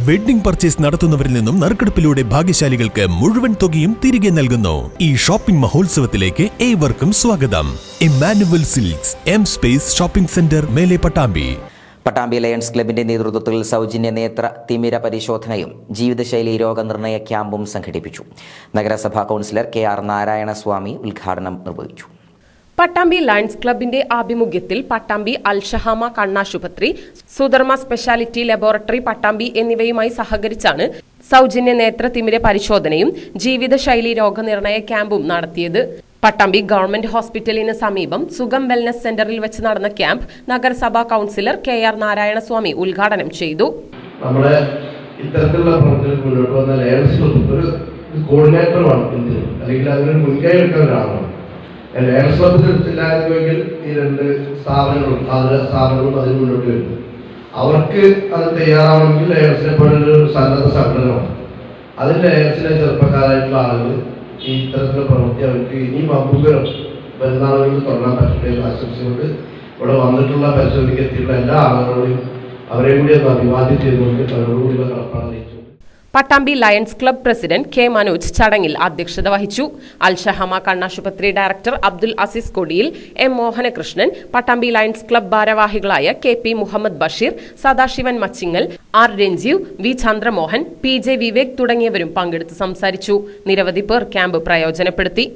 Wedding purchase നടത്തുന്നവരിൽ നിന്നും നറുക്കെടുപ്പിലൂടെ ഭാഗ്യശാലികൾക്ക് മുഴുവൻ തുകയും തിരികെ നൽകുന്നു. ഈ ഷോപ്പിംഗ് മഹോത്സവത്തിലേക്ക് ഏവർക്കും സ്വാഗതം. Emmanuel silks, M space shopping centre, മേലെ പട്ടാമ്പി. പട്ടാമ്പി ലയൺസ് ക്ലബിന്റെ നേതൃത്വത്തിൽ സൗജന്യ നേത്ര തിമിര പരിശോധനയും ജീവിതശൈലി രോഗനിർണയ ക്യാമ്പും സംഘടിപ്പിച്ചു. നഗരസഭാ കൗൺസിലർ KR നാരായണസ്വാമി ഉദ്ഘാടനം നിർവഹിച്ചു. പട്ടാമ്പി ലയൺസ് ക്ലബിന്റെ ആഭിമുഖ്യത്തിൽ പട്ടാമ്പി അൽഷഹാമ കണ്ണാശുപത്രി, സുധർമ്മ സ്പെഷ്യാലിറ്റി ലബോറട്ടറി പട്ടാമ്പി എന്നിവയുമായി സഹകരിച്ചാണ് സൗജന്യ നേത്ര തിമിര പരിശോധനയും ജീവിതശൈലി രോഗനിർണയ ക്യാമ്പും നടത്തിയത്. പട്ടാമ്പി ഗവൺമെന്റ് ഹോസ്പിറ്റലിന് സമീപം സുഖം വെൽനസ് സെന്ററിൽ വെച്ച് നടന്ന ക്യാമ്പ് നഗരസഭാ കൗൺസിലർ KR നാരായണസ്വാമി ഉദ്ഘാടനം ചെയ്തു. നമ്മുടെ ഇത്തരത്തിലുള്ള പ്രവർത്തനത്തിൽ മുന്നോട്ട് വന്ന ലയൺസ് ഒരു കോർഡിനേറ്ററുമാണ് അല്ലെങ്കിൽ അതിനൊരു മുൻകൈ എടുക്കാൻ ഒരാളാണ്. ലയൺസ് ക്ലബിൽ എടുത്തില്ലായിരുന്നുവെങ്കിൽ ഈ രണ്ട് സ്ഥാപനങ്ങളും അതിന് മുന്നോട്ട് വരുന്നു. അവർക്ക് അത് തയ്യാറാവണമെങ്കിൽ ലയൺസിനെ പോലൊരു സന്നദ്ധ സംഘടനമാണ്. അതിൽ ലയൺസിലെ ചെറുപ്പക്കാരായിട്ടുള്ള ആളുകൾ ഈ ഇത്തരത്തിലുള്ള പ്രവൃത്തി അവർക്ക് ഇനിയും അപൂർവം വരുന്നാളുകളിൽ തുടരാൻ പറ്റട്ടെ എന്ന് ആശംസിച്ചുകൊണ്ട് ഇവിടെ വന്നിട്ടുള്ള പരിശോധനയ്ക്ക് എത്തിയിട്ടുള്ള എല്ലാ ആളുകളോടും അവരെ കൂടി ഒന്ന് അഭിവാദ്യം ചെയ്തുകൊണ്ട് അവരോടുകൂടിയുള്ള കടപ്പാട് അറിയിച്ചു. Pattambi lions club president K Manoj ചടങ്ങിൽ അധ്യക്ഷത വഹിച്ചു. അൽഷഹാമ കണ്ണാശുപത്രി director Abdul Aziz Kodiyil, M Mohanakrishnan, Pattambi lions club ഭാരവാഹികളായ KP Muhammad Basheer, Sadasivan Machingal, R Ranjeev, V Chandramohan, PJ Vivek തുടങ്ങിയവരും പങ്കെടുത്ത് സംസാരിച്ചു. നിരവധി പേർ ക്യാമ്പ് പ്രയോജനപ്പെടുത്തി.